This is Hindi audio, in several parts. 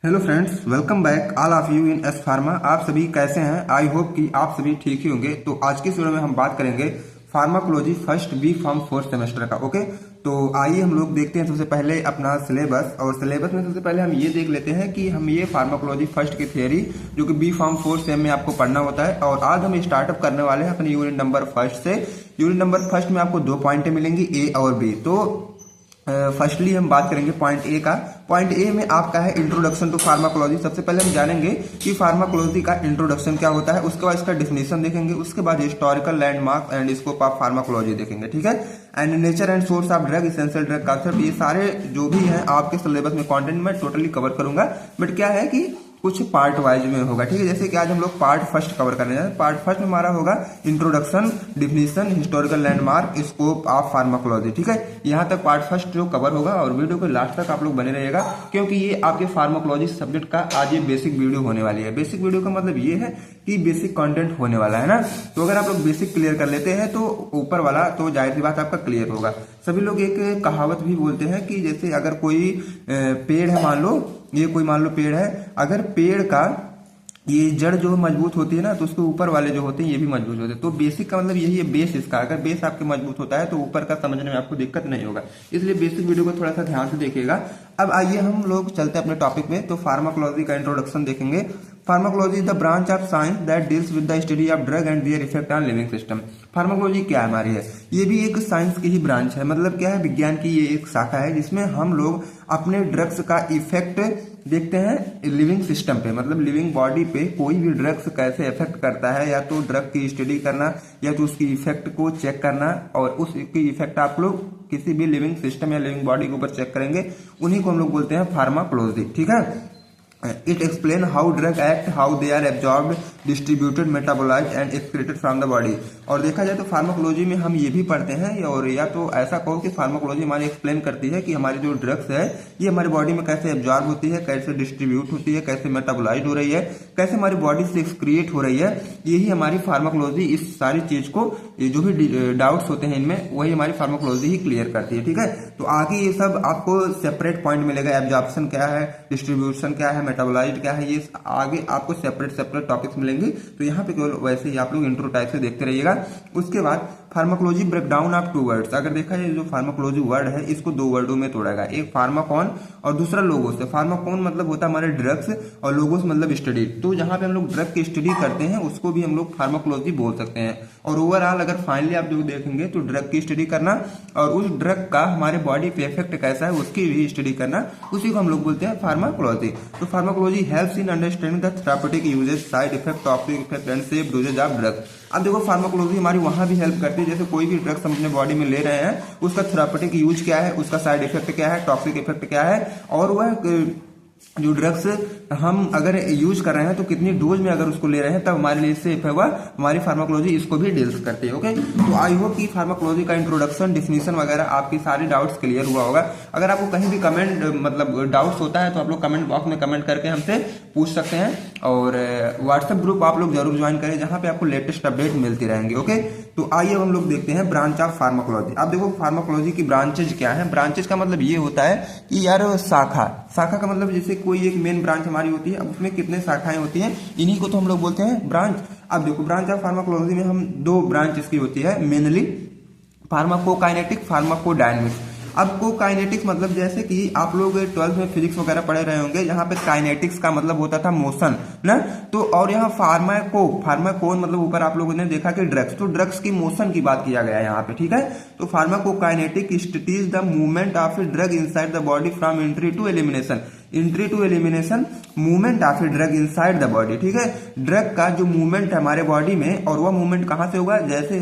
Hello friends, welcome back all of you in S pharma. आप सभी कैसे हैं? आई होप कि आप सभी ठीक ही होंगे। तो आज की इस वीडियो में हम बात करेंगे pharmacology first B pharm fourth semester का। ओके, तो आइए हम लोग देखते हैं सबसे पहले अपना सिलेबस। और सिलेबस में सबसे पहले हम ये देख लेते हैं कि हम ये फार्माकोलॉजी फर्स्ट की थियरी जो कि बी फार्म फोर्थ सेम में आपको पढ़ना होता है। और आज हम स्टार्टअप करने वाले हैं अपने यूनिट नंबर फर्स्ट से। यूनिट नंबर फर्स्ट में आपको 2 पॉइंट मिलेंगी, ए और बी। तो फर्स्टली हम बात करेंगे पॉइंट ए का। पॉइंट ए में आपका है इंट्रोडक्शन टू फार्माकोलॉजी। सबसे पहले हम जानेंगे कि फार्माकोलॉजी का इंट्रोडक्शन क्या होता है, उसके बाद इसका डिफिनेशन देखेंगे, उसके बाद historical landmark and scope of pharmacology देखेंगे। ठीक है, and nature and source of drug, essential drug concept, ये सारे जो भी हैं आपके सिलेबस में कंटेंट में टोटली कवर करूंगा। बट क्या है कि कुछ पार्ट वाइज में होगा। ठीक है, जैसे कि आज हम लोग पार्ट फर्स्ट कवर करने जा रहे हैं। पार्ट फर्स्ट में हमारा होगा introduction, definition, historical landmark, scope of pharmacology. ठीक है, यहाँ तक पार्ट फर्स्ट जो कवर होगा और वीडियो के लास्ट तक आप लोग बने रहिएगा, क्योंकि ये आपके फार्माकोलॉजी सब्जेक्ट का आज ये बेसिक वीडियो होने वाली है। बेसिक वीडियो का मतलब ये है कि बेसिक कंटेंट होने वाला है ना। तो अगर आप लोग बेसिक क्लियर कर लेते हैं तो ऊपर वाला तो जाहिर सी बात आपका क्लियर होगा। सभी लोग एक कहावत भी बोलते हैं कि जैसे अगर कोई पेड़ है, मान लो ये कोई मान लो पेड़ है, अगर पेड़ का ये जड़ जो मजबूत होती है ना, तो उसके ऊपर वाले जो होते हैं ये भी मजबूत होते हैं। तो बेसिक का मतलब यही है, बेस इसका। अगर बेस आपके मजबूत होता है तो ऊपर का समझने में आपको दिक्कत नहीं होगा। इसलिए बेसिक वीडियो को थोड़ा सा ध्यान से देखिएगा। अब आइए हम लोग चलते हैं अपने टॉपिक में। तो फार्माकोलॉजी का इंट्रोडक्शन देखेंगे। Pharmacology is the branch of science that deals with the study of drug and their effect on living system. Pharmacology क्या हमारी है? ये भी एक साइंस की ही ब्रांच है। मतलब क्या है, विज्ञान की ये एक शाखा है जिसमें हम लोग अपने ड्रग्स का इफेक्ट देखते हैं लिविंग सिस्टम पे। मतलब लिविंग बॉडी पे कोई भी ड्रग्स कैसे इफेक्ट करता है, या तो ड्रग की स्टडी करना या तो उसकी इफेक्ट को चेक करना, और उसकी इफेक्ट आप लोग किसी भी लिविंग सिस्टम या लिविंग बॉडी के ऊपर चेक करेंगे, उन्हीं को हम लोग बोलते हैं फार्माकोलॉजी। ठीक है, it explain how drug act, how they are absorbed, distributed, metabolised and excreted from the body. और देखा जाए तो फार्माकोलॉजी में हम ये भी पढ़ते हैं, और या तो ऐसा कहो कि फार्माकोलॉजी हमारी एक्सप्लेन करती है कि हमारी जो ड्रग्स है ये हमारी बॉडी में कैसे एब्जॉर्ब होती है, कैसे डिस्ट्रीब्यूट होती है, कैसे मेटाबोलाइज्ड हो रही है, कैसे हमारी बॉडी से एक्सक्रिएट हो रही है। यही हमारी फार्माकोलॉजी इस सारी चीज को, जो भी डाउट्स होते हैं इनमें, वही हमारी फार्माकोलॉजी ही क्लियर करती है। ठीक है, तो आगे ये सब आपको सेपरेट पॉइंट मिलेगा। एब्जॉर्प्शन क्या है, डिस्ट्रीब्यूशन क्या है, मेटाबोलाइज्ड क्या है, ये आगे आपको सेपरेट टॉपिक्स मिलेंगे। तो यहाँ पे केवल वैसे ही आप लोग इंट्रो टाइप से देखते रहिएगा। उसके बाद फार्माकोलॉजी ब्रेकडाउन ऑफ 2 वर्ड्स। अगर देखा जाए जो फार्माकोलॉजी वर्ड है इसको 2 वर्डों में तोड़ा गया, एक फार्माकॉन और दूसरा लोगोस। फार्माकॉन मतलब होता है हमारे ड्रग्स, और लोगोस मतलब स्टडी। तो जहां पे हम लोग ड्रग की स्टडी करते हैं उसको भी हम लोग फार्माकोलॉजी बोल सकते हैं। और ओवरऑल अगर फाइनली आप जो देखेंगे तो ड्रग की स्टडी करना और उस ड्रग का हमारे बॉडी पे इफेक्ट कैसा है उसकी भी स्टडी करना, उसी को हम लोग बोलते हैं फार्माकोलॉजी। तो pharmacology helps in understanding the therapeutic usages, side effect, toxic effect and safe dosages of drug. अब देखो फार्माकोलॉजी हमारी वहां भी हेल्प करती है, जैसे कोई भी ड्रग्स हम अपने बॉडी में ले रहे हैं उसका थेराप्यूटिक यूज क्या है, उसका साइड इफेक्ट क्या है, टॉक्सिक इफेक्ट क्या है, और वह जो ड्रग्स हम अगर यूज कर रहे हैं तो कितनी डोज में अगर उसको ले रहे हैं तब हमारे लिए सेफ है, वह हमारी फार्माकोलॉजी इसको भी डील्स करती है। ओके, तो आई होप कि फार्माकोलॉजी का इंट्रोडक्शन, डिफिनेशन वगैरह आपकी सारी डाउट्स क्लियर हुआ होगा। अगर आपको कहीं भी कमेंट मतलब डाउट्स होता है तो आप लोग कमेंट बॉक्स में कमेंट करके हमसे पूछ सकते हैं। और व्हाट्सएप ग्रुप आप लोग जरूर ज्वाइन करें जहां पे आपको लेटेस्ट अपडेट मिलती रहेंगे। ओके, तो आइए हम लोग देखते हैं ब्रांच ऑफ फार्माकोलॉजी। अब देखो फार्माकोलॉजी की ब्रांचेज क्या है। ब्रांचेज का मतलब ये होता है कि यार शाखा का मतलब जैसे कोई एक मेन ब्रांच हमारी होती है, अब उसमें कितने शाखाएं होती हैं, इन्हीं को तो हम लोग बोलते हैं ब्रांच। अब देखो ब्रांच ऑफ फार्माकोलॉजी में हम 2 ब्रांच इसकी होती है मेनली, फार्माकोकाइनेटिक, फार्माकोडायनेमिक्स। अब को काइनेटिक्स मतलब जैसे कि आप लोग 12th में फिजिक्स वगैरह पढ़े रहे होंगे, यहाँ पे काइनेटिक्स का मतलब होता था मोशन ना। तो और यहाँ फार्माकोन मतलब ऊपर आप लोगों ने देखा कि ड्रग्स, तो ड्रग्स की मोशन की बात किया गया है यहाँ पे। ठीक है, तो pharmacokinetic studies the movement of a drug inside the body from entry to elimination, movement of a drug inside the body. ठीक है, ड्रग का जो मूवमेंट है हमारे बॉडी में, और वह मूवमेंट कहां से होगा, जैसे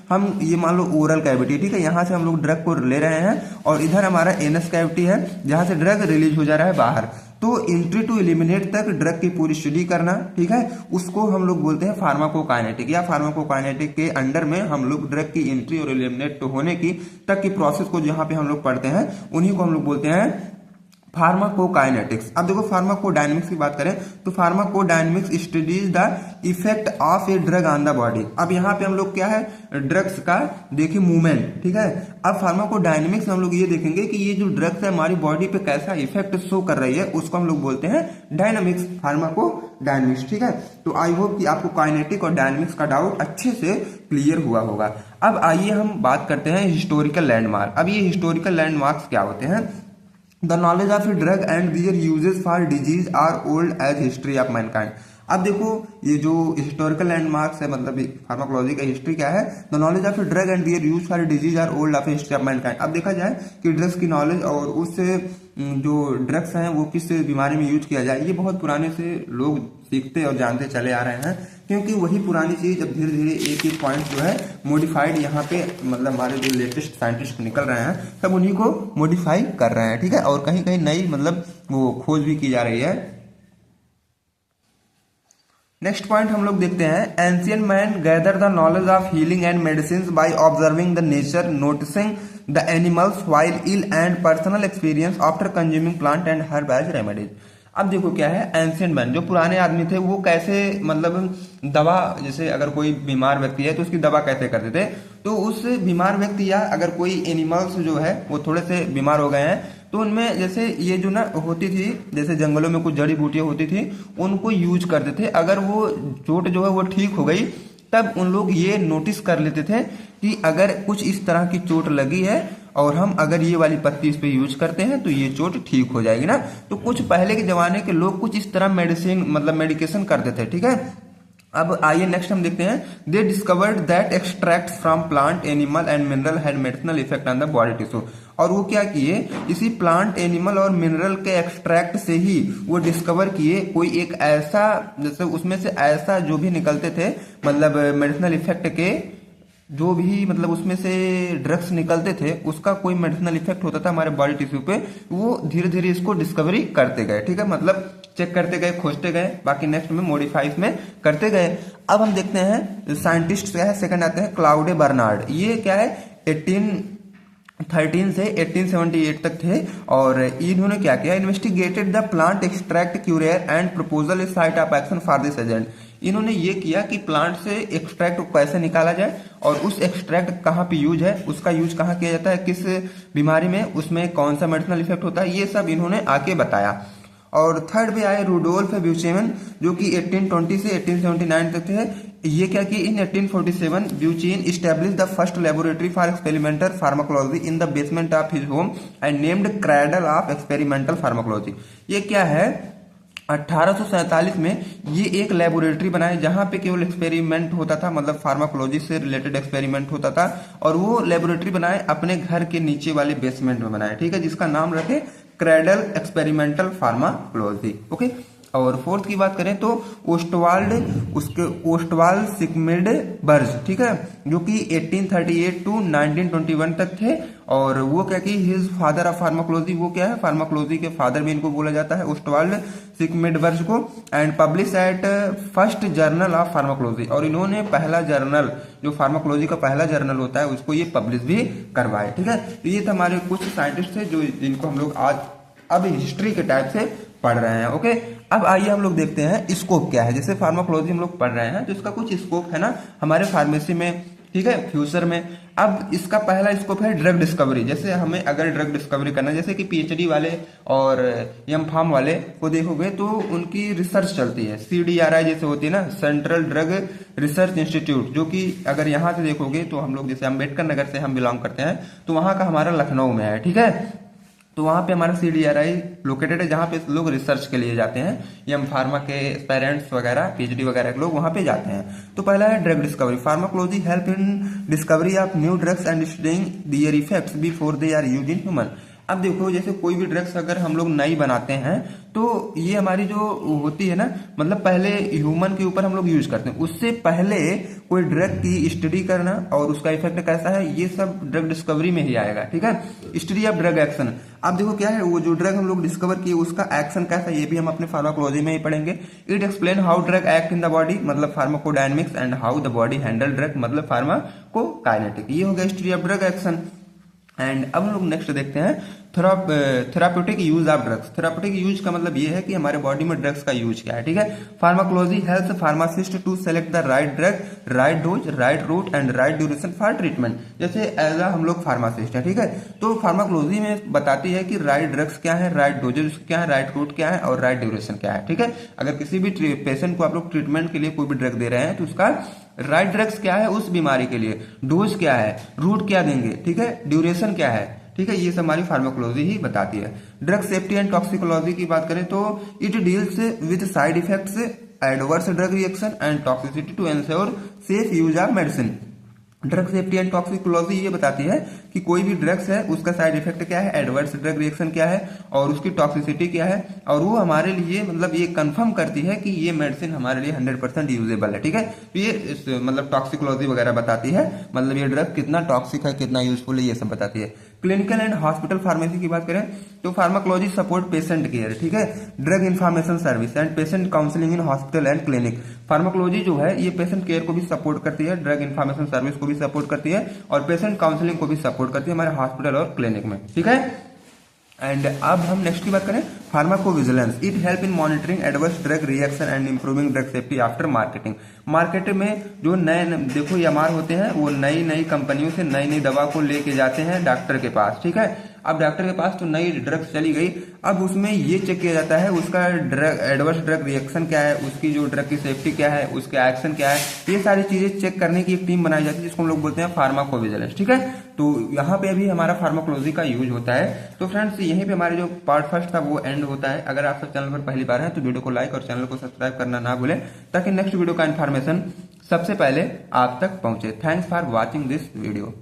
हम ये मान लो ओरल कैविटी, ठीक है, यहां से हम लोग ड्रग को ले रहे हैं और इधर हमारा एनस कैविटी है जहां से ड्रग रिलीज हो जा रहा है बाहर। तो एंट्री टू एलिमिनेट तक ड्रग की पूरी स्टडी करना, ठीक है, उसको हम लोग बोलते हैं फार्माकोकाइनेटिक। या फार्माकोकाइनेटिक के अंडर में हम लोग ड्रग की एंट्री और एलिमिनेट होने की तक की प्रोसेस को जहां पे हम लोग पढ़ते हैं उन्हीं को हम लोग बोलते हैं फार्माकोकाइनेटिक्स। अब देखो फार्माकोडायनेमिक्स की बात करें तो pharmacodynamics studies the effect of a drug on the body. अब यहाँ पे हम लोग क्या है, ड्रग्स का देखिए मूवमेंट, ठीक है। अब फार्माकोडायनेमिक्स में हम लोग ये देखेंगे कि ये जो ड्रग्स है हमारी बॉडी पे कैसा इफेक्ट शो कर रही है, उसको हम लोग बोलते हैं डायनामिक्स, फार्माकोडायनेमिक्स, ठीक है। तो आई होप कि आपको काइनेटिक और डायनामिक्स का डाउट अच्छे से क्लियर हुआ होगा। अब आइए हम बात करते हैं हिस्टोरिकल लैंडमार्क। अब ये हिस्टोरिकल लैंडमार्क्स क्या होते हैं? The knowledge of a drug and their uses for disease are old age history of mankind. अब देखो ये जो हिस्टोरिकल लैंडमार्क्स है, मतलब फार्माकोलॉजी का हिस्ट्री क्या है? The knowledge of a drug and their use for disease are old of history of mankind. अब देखा जाए कि ड्रग्स की नॉलेज और उससे जो ड्रग्स हैं वो किस बीमारी में यूज किया जाए, ये बहुत पुराने से लोग सीखते और जानते चले आ रहे हैं, क्योंकि वही पुरानी चीज अब धीरे धीरे एक एक पॉइंट जो है मॉडिफाइड यहाँ पे, मतलब हमारे जो लेटेस्ट साइंटिस्ट निकल रहे हैं सब उन्हीं को मॉडिफाई कर रहे हैं, ठीक है। और कहीं कहीं नई मतलब वो खोज भी की जा रही है। नेक्स्ट पॉइंट हम लोग देखते हैं, ancient man gather the knowledge of healing and medicine by observing the nature, noticing the animals while ill and personal experience after consuming plant and herb as remedies. अब देखो क्या है, एंशियंट मैन जो पुराने आदमी थे वो कैसे मतलब दवा, जैसे अगर कोई बीमार व्यक्ति है तो उसकी दवा कैसे करते थे, तो उस बीमार व्यक्ति या अगर कोई एनिमल्स जो है वो थोड़े से बीमार हो गए हैं तो उनमें जैसे ये जो ना होती थी, जैसे जंगलों में कुछ जड़ी बूटियां होती थी उनको यूज करते थे। अगर वो चोट जो है वो ठीक हो गई तब उन लोग ये नोटिस कर लेते थे कि अगर कुछ इस तरह की चोट लगी है और हम अगर ये वाली पत्ती इस पे यूज करते हैं तो ये चोट ठीक हो जाएगी ना। तो कुछ पहले के जमाने के लोग कुछ इस तरह मेडिसिन मतलब मेडिकेशन करते थे, ठीक है। अब आइए नेक्स्ट हम देखते हैं, दे discovered that extract from plant animal and mineral had medicinal effect on the body tissue. और वो क्या किए, इसी प्लांट एनिमल और मिनरल के एक्सट्रैक्ट से ही वो डिस्कवर किए कोई एक ऐसा, जैसे उसमें से ऐसा जो भी निकलते थे मतलब मेडिसिनल इफेक्ट के जो भी मतलब उसमें से ड्रग्स निकलते थे उसका कोई मेडिसिनल इफेक्ट होता था हमारे बॉडी टिश्यू पे, वो धीरे धीरे इसको डिस्कवरी करते गए, ठीक है। मतलब चेक करते गए, खोजते गए, बाकी नेक्स्ट में मॉडिफाइज में करते गए। अब हम देखते हैं साइंटिस्ट क्या है, सेकंड आते हैं क्लाउडे बर्नार्ड। ये क्या है 1813 से 1878 तक थे और इन्होंने क्या किया, investigated the plant extract curare and proposal site of action for this agent. इन्होंने ये किया कि प्लांट से एक्सट्रैक्ट कैसे निकाला जाए और उस एक्सट्रैक्ट कहाँ पे यूज है, उसका यूज कहाँ किया जाता है, किस बीमारी में, उसमें कौन सा मेडिसिनल इफेक्ट होता है, ये सब इन्होंने आके बताया। और थर्ड पे आए रूडोल्फ ब्यूचेन जो कि 1820 से 1879 तक थे। ये क्या कि in 1847 Buchheim establish the first laboratory for experimental pharmacology in the basement of his home and named cradle of experimental pharmacology. ये क्या है, 1847 में ये एक लेबोरेटरी बनाई जहां पे केवल एक्सपेरिमेंट होता था, मतलब फार्माकोलॉजी से रिलेटेड एक्सपेरिमेंट होता था। और वो लेबोरेटरी बनाए अपने घर के नीचे वाले बेसमेंट में बनाए, ठीक है, जिसका नाम रखे क्रैडल एक्सपेरिमेंटल फार्माकोलॉजी, ओके। और फोर्थ की बात करें तो ओस्टवाल्ड सिगमंड बर्ज, ठीक है, जो कि 1838 टू 1921 तक थे। और वो क्या कि हिज फादर ऑफ फार्माकोलॉजी, वो क्या है फार्माकोलॉजी के फादर भी इनको बोला जाता है ओस्टवाल्ड सिगमंड बर्ज को। And publish at first journal of pharmacology, और इन्होंने पहला जर्नल जो फार्माकोलॉजी का पहला जर्नल होता है उसको ये पब्लिश भी करवाए, ठीक है। तो ये तो हमारे कुछ साइंटिस्ट थे जो जिनको हम लोग आज अब हिस्ट्री के टाइप से पढ़ रहे हैं, ओके। अब आइए हम लोग देखते हैं स्कोप क्या है। जैसे फार्माकोलॉजी हम लोग पढ़ रहे हैं तो इसका कुछ स्कोप है ना हमारे फार्मेसी में, ठीक है, फ्यूचर में। अब इसका पहला स्कोप है ड्रग डिस्कवरी। जैसे हमें अगर ड्रग डिस्कवरी करना है, जैसे कि पीएचडी वाले और एम.फार्म वाले को देखोगे तो उनकी रिसर्च चलती है, CDRI जैसे होती है ना, सेंट्रल ड्रग रिसर्च इंस्टीट्यूट, जो कि अगर यहाँ से देखोगे तो हम लोग जैसे अम्बेडकर नगर से हम बिलोंग करते हैं तो वहाँ का हमारा लखनऊ में है, ठीक है। तो वहाँ पे हमारा CDRI लोकेटेड है जहाँ पे लोग रिसर्च के लिए जाते हैं, एम फार्मा के पेरेंट्स वगैरह PhD वगैरह के लोग वहाँ पे जाते हैं। तो पहला है drug discovery. Pharmacology help in discovery of new drugs and studying their effects before they are used in human. अब देखो जैसे कोई भी ड्रग्स अगर हम लोग नई बनाते हैं तो ये हमारी जो होती है ना, मतलब पहले ह्यूमन के ऊपर हम लोग यूज करते हैं, उससे पहले कोई ड्रग की स्टडी करना और उसका इफेक्ट कैसा है ये सब ड्रग डिस्कवरी में ही आएगा, ठीक है। Study of drug action. अब देखो क्या है, वो जो ड्रग हम लोग डिस्कवर किए उसका एक्शन कैसा है ये भी हम अपने फार्माकोलॉजी में ही पढ़ेंगे। It explain how drug act in the body, मतलब pharmacodynamics, and how the body handle drug, मतलब फार्माकोकाइनेटिक। ये हो गया study of drug action. And अब हम लोग नेक्स्ट देखते हैं therapeutic use of drugs. Therapeutic use का मतलब ये है कि हमारे बॉडी में ड्रग्स का यूज क्या है, ठीक है। Pharmacology helps pharmacist to select the right drug, right dose, right route and right duration for treatment. जैसे एज हम लोग फार्मासिस्ट है, ठीक है, तो फार्माकोलॉजी में बताती है कि राइट ड्रग्स क्या है, राइट डोजेस क्या है, राइट रूट क्या है और राइट ड्यूरेशन क्या है, ठीक है। अगर किसी भी पेशेंट को आप लोग ट्रीटमेंट के लिए कोई भी ड्रग दे रहे हैं तो उसका राइट ड्रग्स क्या है उस बीमारी के लिए, डोज क्या है, रूट क्या देंगे, ठीक है, ड्यूरेशन क्या है, ठीक है, ये सब हमारी फार्माकोलॉजी ही बताती है। ड्रग सेफ्टी एंड टॉक्सिकोलॉजी की बात करें तो it deals with side effects, adverse drug reaction and toxicity to ensure safe use of medicine. Drug safety and toxicology ये बताती है कि कोई भी ड्रग्स है उसका साइड इफेक्ट क्या है, एडवर्स ड्रग रिएक्शन क्या है और उसकी टॉक्सिसिटी क्या है, और वो हमारे लिए मतलब ये कंफर्म करती है कि ये मेडिसिन हमारे लिए 100% यूजेबल है, ठीक है। तो ये मतलब टॉक्सिकोलॉजी वगैरह बताती है, मतलब ये ड्रग कितना टॉक्सिक है, कितना यूजफुल है, ये सब बताती है। क्लिनिकल एंड हॉस्पिटल फार्मेसी की बात करें तो फार्माकोलॉजी सपोर्ट पेशेंट केयर, ठीक है, drug information service and patient counselling in hospital and clinic. Pharmacology जो है ये पेशेंट केयर को भी सपोर्ट करती है, ड्रग इन्फॉर्मेशन सर्विस को भी सपोर्ट करती है और पेशेंट काउंसलिंग को भी सपोर्ट करती है हमारे हॉस्पिटल और क्लिनिक में, ठीक है। एंड अब हम नेक्स्ट की बात करें pharmacovigilance. It help in monitoring adverse drug reaction and improving drug safety after marketing. Market में जो नए देखो एमआर होते हैं वो नई नई कंपनियों से नई नई दवा को लेके जाते हैं डॉक्टर के पास, ठीक है। अब डॉक्टर के पास तो नई ड्रग्स चली गई, अब उसमें ये चेक किया जाता है उसका ड्रग एडवर्स ड्रग रिएक्शन क्या है, उसकी जो ड्रग की सेफ्टी क्या है, उसका एक्शन क्या है, ये सारी चीजें चेक करने की एक टीम बनाई जाती है जिसको हम लोग बोलते हैं फार्माकोविजिलेंस, ठीक है। तो यहाँ पे अभी हमारा फार्माकोलॉजी का यूज होता है। तो फ्रेंड्स यहीं पे हमारे जो पार्ट फर्स्ट था वो एंड होता है। अगर आप सब चैनल पर पहली बार हैं तो वीडियो को लाइक और चैनल को सब्सक्राइब करना ना भूलें ताकि नेक्स्ट वीडियो का इन्फॉर्मेशन सबसे पहले आप तक पहुंचे। Thanks for watching this video.